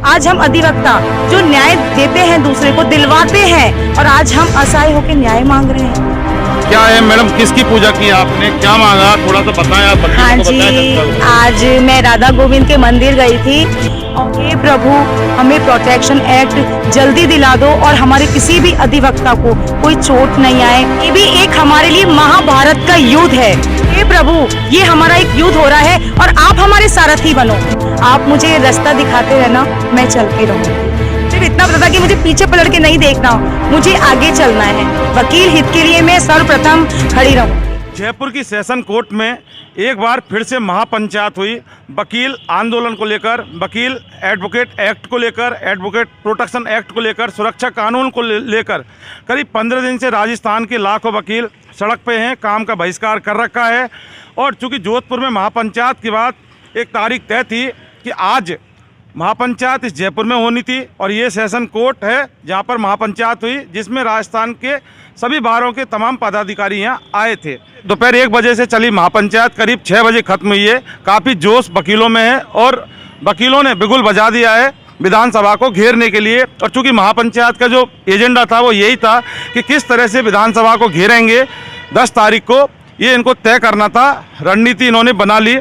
आज हम अधिवक्ता जो न्याय देते हैं, दूसरे को दिलवाते हैं, और आज हम असहाय होकर न्याय मांग रहे हैं। क्या है मैडम, किसकी पूजा की आपने, क्या मांगा, थोड़ा सा बताएं आप। हाँ जी, आज मैं राधा गोविंद के मंदिर गई थी और हे प्रभु हमें प्रोटेक्शन एक्ट जल्दी दिला दो और हमारे किसी भी अधिवक्ता को कोई चोट नहीं आए। ये भी एक हमारे लिए महाभारत का युद्ध है। हे प्रभु, ये हमारा एक युद्ध हो रहा है और आप हमारे सारथी बनो। आप मुझे रास्ता दिखाते रहना, मैं चलती रहूँगी। सिर्फ इतना पता था कि मुझे पीछे पलट के नहीं देखना, मुझे आगे चलना है। वकील हित के लिए मैं सर्वप्रथम खड़ी रहूँ। जयपुर की सेशन कोर्ट में एक बार फिर से महापंचायत हुई वकील आंदोलन को लेकर, वकील एडवोकेट एक्ट को लेकर, एडवोकेट प्रोटेक्शन एक्ट को लेकर, सुरक्षा कानून को लेकर। करीब 15 दिन से राजस्थान के लाखों वकील सड़क पे हैं, काम का बहिष्कार कर रखा है। और चूंकि जोधपुर में महापंचायत के बाद एक तारीख तय थी कि आज महापंचायत इस जयपुर में होनी थी, और ये सेशन कोर्ट है जहां पर महापंचायत हुई, जिसमें राजस्थान के सभी बारों के तमाम पदाधिकारी यहाँ आए थे। दोपहर 1 बजे से चली महापंचायत करीब 6 बजे खत्म हुई है। काफ़ी जोश वकीलों में है और वकीलों ने बिगुल बजा दिया है विधानसभा को घेरने के लिए। और चूंकि महापंचायत का जो एजेंडा था वो यही था कि किस तरह से विधानसभा को घेरेंगे, 10 तारीख को ये इनको तय करना था। रणनीति इन्होंने बना ली।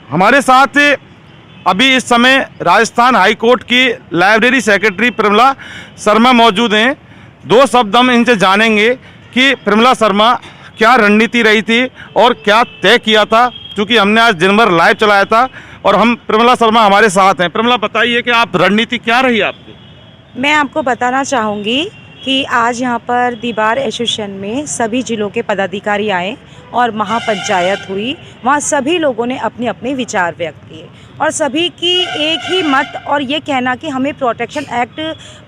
हमारे साथ अभी इस समय राजस्थान हाई कोर्ट की लाइब्रेरी सेक्रेटरी प्रमिला शर्मा मौजूद हैं। 2 शब्द हम इनसे जानेंगे कि प्रमिला शर्मा क्या रणनीति रही थी और क्या तय किया था, क्योंकि हमने आज दिन भर लाइव चलाया था और हम प्रमिला शर्मा हमारे साथ हैं। प्रमिला, बताइए कि आप रणनीति क्या रही आपकी। मैं आपको बताना चाहूँगी कि आज यहाँ पर दीवार एसोसिएशन में सभी जिलों के पदाधिकारी आए और महापंचायत हुई। वहाँ सभी लोगों ने अपने अपने विचार व्यक्त किए और सभी की एक ही मत और ये कहना कि हमें प्रोटेक्शन एक्ट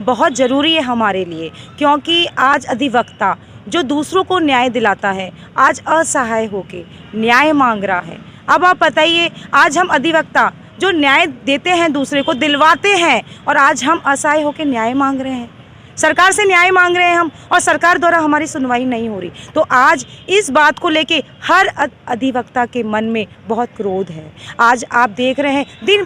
बहुत ज़रूरी है हमारे लिए, क्योंकि आज अधिवक्ता जो दूसरों को न्याय दिलाता है आज असहाय होके न्याय मांग रहा है। अब आप बताइए, आज हम अधिवक्ता जो न्याय देते हैं, दूसरे को दिलवाते हैं, और आज हम असहाय होके न्याय मांग रहे हैं, सरकार से न्याय मांग रहे हैं हम, और सरकार द्वारा हमारी सुनवाई नहीं हो रही। तो आज इस बात को लेके हर अधिवक्ता के मन में बहुत क्रोध है। आज आप देख रहे हैं दिन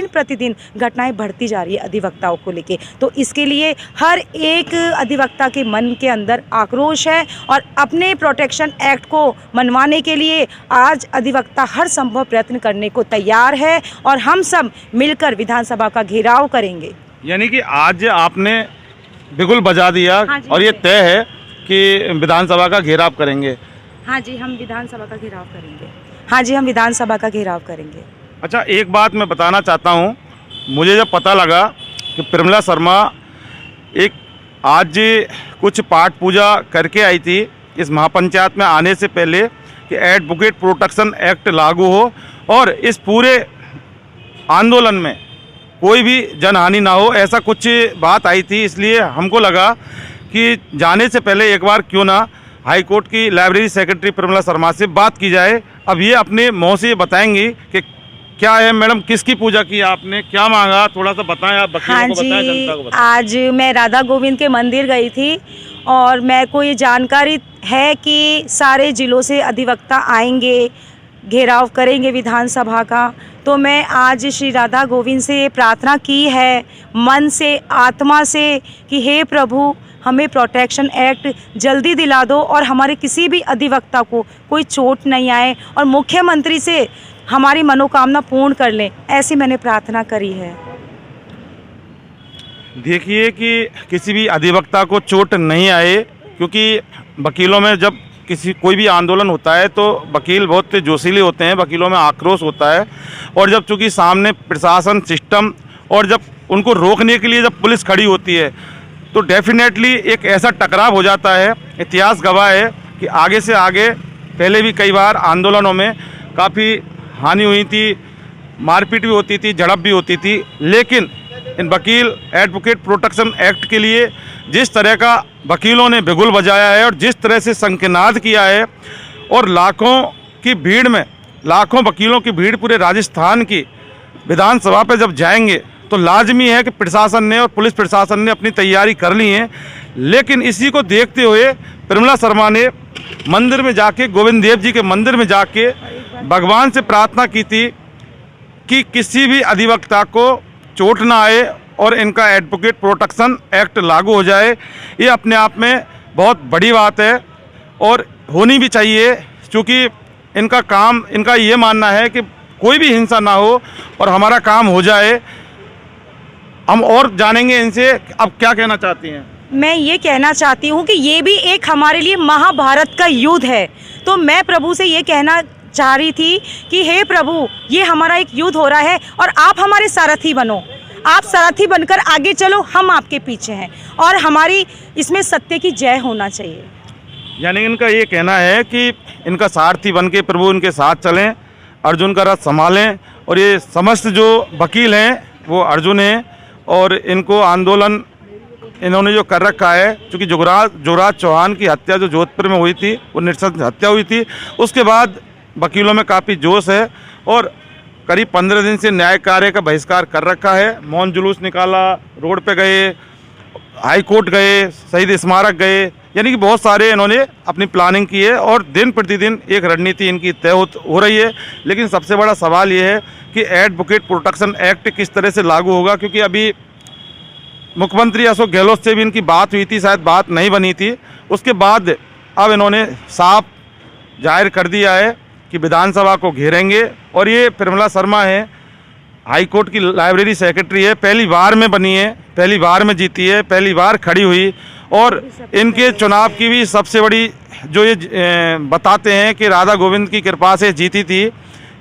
प्रतिदिन घटनाएं बढ़ती जा रही है अधिवक्ताओं को लेके। तो इसके लिए हर एक अधिवक्ता के मन के अंदर आक्रोश है और अपने प्रोटेक्शन एक्ट को मनवाने के लिए आज अधिवक्ता हर संभव प्रयत्न करने को तैयार है और हम सब मिलकर विधानसभा का घेराव करेंगे। यानी कि आज आपने बिगुल बजा दिया। हाँ और ये तय है कि विधानसभा का घेराव करेंगे। हाँ जी, हम विधानसभा का घेराव करेंगे। हाँ जी, हम विधानसभा का घेराव करेंगे। अच्छा, एक बात मैं बताना चाहता हूँ। मुझे जब पता लगा कि प्रमिला शर्मा एक आज कुछ पाठ पूजा करके आई थी इस महापंचायत में आने से पहले कि एडवोकेट प्रोटेक्शन एक्ट लागू हो और इस पूरे आंदोलन में कोई भी जनहानि ना हो, ऐसा कुछ बात आई थी, इसलिए हमको लगा कि जाने से पहले एक बार क्यों ना हाई कोर्ट की लाइब्रेरी सेक्रेटरी प्रमिला शर्मा से बात की जाए। अब ये अपने मुँह से बताएंगी कि क्या है। मैडम, किसकी पूजा की आपने, क्या मांगा, थोड़ा सा बताएं आप। हाँ को बताएं, जनता को बताएं। आज मैं राधा गोविंद के मंदिर गई थी और मेरे को ये जानकारी है कि सारे जिलों से अधिवक्ता आएंगे, घेराव करेंगे विधानसभा का। तो मैं आज श्री राधा गोविंद से प्रार्थना की है मन से, आत्मा से, कि हे प्रभु हमें प्रोटेक्शन एक्ट जल्दी दिला दो और हमारे किसी भी अधिवक्ता को कोई चोट नहीं आए और मुख्यमंत्री से हमारी मनोकामना पूर्ण कर लें, ऐसी मैंने प्रार्थना करी है। देखिए कि किसी भी अधिवक्ता को चोट नहीं आए, क्योंकि वकीलों में जब कोई भी आंदोलन होता है तो वकील बहुत जोशीले होते हैं, वकीलों में आक्रोश होता है। और जब चूँकि सामने प्रशासन सिस्टम और जब उनको रोकने के लिए जब पुलिस खड़ी होती है तो डेफिनेटली एक ऐसा टकराव हो जाता है। इतिहास गवाह है कि आगे से आगे पहले भी कई बार आंदोलनों में काफ़ी हानि हुई थी, मारपीट भी होती थी, झड़प भी होती थी। लेकिन इन वकील एडवोकेट प्रोटेक्शन एक्ट के लिए जिस तरह का वकीलों ने बिगुल बजाया है और जिस तरह से शंखनाद किया है, और लाखों की भीड़ में, लाखों वकीलों की भीड़ पूरे राजस्थान की विधानसभा पे जब जाएंगे तो लाजमी है कि प्रशासन ने और पुलिस प्रशासन ने अपनी तैयारी कर ली है। लेकिन इसी को देखते हुए प्रमिला शर्मा ने मंदिर में जाके, गोविंद देव जी के मंदिर में जाके भगवान से प्रार्थना की थी कि किसी भी अधिवक्ता को चोट ना आए और इनका एडवोकेट प्रोटेक्शन एक्ट लागू हो जाए। ये अपने आप में बहुत बड़ी बात है और होनी भी चाहिए, क्योंकि इनका काम, इनका ये मानना है कि कोई भी हिंसा ना हो और हमारा काम हो जाए। हम और जानेंगे इनसे, अब क्या कहना चाहती हैं? मैं ये कहना चाहती हूँ कि ये भी एक हमारे लिए महाभारत का युद्ध है। तो मैं प्रभु से ये कहना चाह रही थी कि हे प्रभु, ये हमारा एक युद्ध हो रहा है और आप हमारे सारथी बनो। आप सारथी बनकर आगे चलो, हम आपके पीछे हैं और हमारी इसमें सत्य की जय होना चाहिए। यानी इनका ये कहना है कि इनका सारथी बन के प्रभु इनके साथ चलें, अर्जुन का रथ संभालें। और ये समस्त जो वकील हैं वो अर्जुन हैं और इनको आंदोलन इन्होंने जो कर रखा है, क्योंकि युवराज चौहान की हत्या जो जोधपुर में हुई थी, वो नृशंस हत्या हुई थी, उसके बाद वकीलों में काफ़ी जोश है और करीब 15 दिन से न्याय कार्य का बहिष्कार कर रखा है। मौन जुलूस निकाला, रोड पे गए, हाई कोर्ट गए, शहीद स्मारक गए, यानी कि बहुत सारे इन्होंने अपनी प्लानिंग की है और दिन प्रतिदिन एक रणनीति इनकी तय हो रही है। लेकिन सबसे बड़ा सवाल ये है कि एडवोकेट प्रोटेक्शन एक्ट किस तरह से लागू होगा, क्योंकि अभी मुख्यमंत्री अशोक गहलोत से भी इनकी बात हुई थी, शायद बात नहीं बनी थी। उसके बाद अब इन्होंने साफ जाहिर कर दिया है कि विधानसभा को घेरेंगे। और ये प्रमिला शर्मा है, हाई कोर्ट की लाइब्रेरी सेक्रेटरी है, पहली बार में बनी है, पहली बार में जीती है, पहली बार खड़ी हुई। और इनके चुनाव की भी सबसे बड़ी जो ये बताते हैं कि राधा गोविंद की कृपा से जीती थी।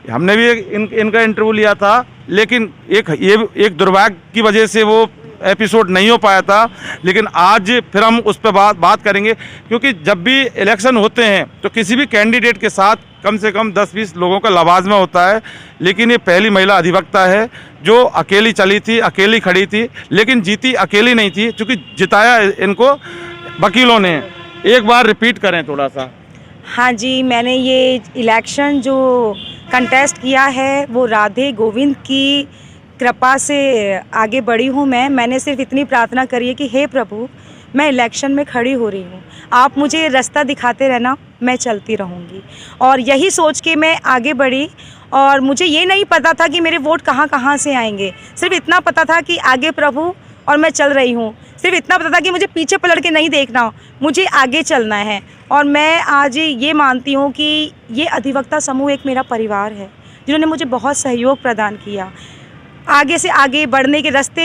हमने भी इनका इंटरव्यू लिया था, लेकिन एक दुर्भाग्य की वजह से वो एपिसोड नहीं हो पाया था। लेकिन आज फिर हम उस पर बात करेंगे, क्योंकि जब भी इलेक्शन होते हैं तो किसी भी कैंडिडेट के साथ कम से कम 10-20 लोगों का लवाजमा होता है। लेकिन ये पहली महिला अधिवक्ता है जो अकेली चली थी, अकेली खड़ी थी, लेकिन जीती अकेली नहीं थी, क्योंकि जिताया इनको वकीलों ने। एक बार रिपीट करें थोड़ा सा। हाँ जी, मैंने ये इलेक्शन जो कंटेस्ट किया है वो राधे गोविंद की कृपा से आगे बढ़ी हूँ। मैंने सिर्फ इतनी प्रार्थना करी है कि हे प्रभु, मैं इलेक्शन में खड़ी हो रही हूँ, आप मुझे रास्ता दिखाते रहना, मैं चलती रहूँगी। और यही सोच के मैं आगे बढ़ी और मुझे ये नहीं पता था कि मेरे वोट कहाँ कहाँ से आएंगे। सिर्फ इतना पता था कि आगे प्रभु और मैं चल रही हूँ। सिर्फ इतना पता था कि मुझे पीछे पलट के नहीं देखना, मुझे आगे चलना है। और मैं आज ये मानती हूँ कि ये अधिवक्ता समूह एक मेरा परिवार है, जिन्होंने मुझे बहुत सहयोग प्रदान किया। आगे से आगे बढ़ने के रास्ते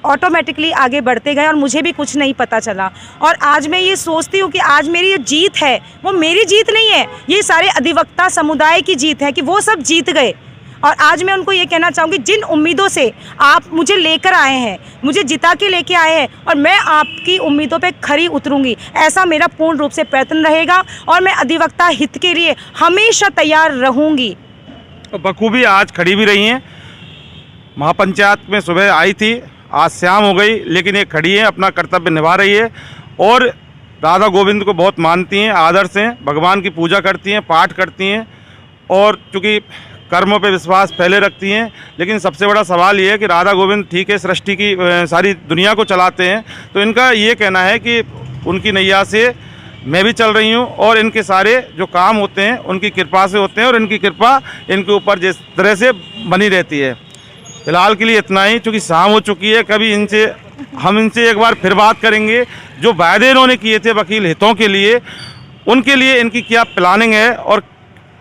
ऑटोमेटिकली आगे बढ़ते गए और मुझे भी कुछ नहीं पता चला। और आज मैं ये सोचती हूँ कि आज मेरी ये जीत है वो मेरी जीत नहीं है, ये सारे अधिवक्ता समुदाय की जीत है कि वो सब जीत गए। और आज मैं उनको ये कहना चाहूँगी, जिन उम्मीदों से आप मुझे लेकर आए हैं, मुझे जिता के लेके आए हैं, और मैं आपकी उम्मीदों पे खरी उतरूँगी, ऐसा मेरा पूर्ण रूप से प्रयत्न रहेगा। और मैं अधिवक्ता हित के लिए हमेशा तैयार रहूँगी। बखूबी आज खड़ी भी रही हैं। महापंचायत में सुबह आई थी, आज शाम हो गई, लेकिन ये खड़ी है, अपना कर्तव्य निभा रही है और राधा गोविंद को बहुत मानती हैं, आदर्श हैं, भगवान की पूजा करती हैं, पाठ करती हैं और चूँकि कर्मों पे विश्वास पहले रखती हैं। लेकिन सबसे बड़ा सवाल ये है कि राधा गोविंद ठीक है, सृष्टि की सारी दुनिया को चलाते हैं, तो इनका ये कहना है कि उनकी नैया से मैं भी चल रही हूँ और इनके सारे जो काम होते हैं उनकी कृपा से होते हैं और इनकी कृपा इनके ऊपर जिस तरह से बनी रहती है। फिलहाल के लिए इतना ही, चूँकि शाम हो चुकी है। कभी हम इनसे एक बार फिर बात करेंगे, जो वायदे इन्होंने किए थे वकील हितों के लिए, उनके लिए इनकी क्या प्लानिंग है और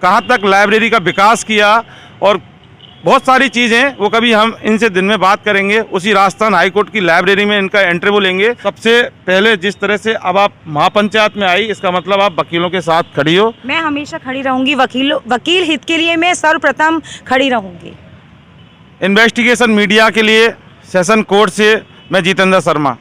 कहाँ तक लाइब्रेरी का विकास किया और बहुत सारी चीज़ें, वो कभी हम इनसे दिन में बात करेंगे। उसी राजस्थान हाई कोर्ट की लाइब्रेरी में इनका इंटरव्यू लेंगे। सबसे पहले जिस तरह से अब आप महापंचायत में आई, इसका मतलब आप वकीलों के साथ खड़ी हो। मैं हमेशा खड़ी रहूँगी, वकील हित के लिए मैं सर्वप्रथम खड़ी रहूँगी। इन्वेस्टिगेशन मीडिया के लिए सेशन कोर्ट से मैं जितेंद्र शर्मा।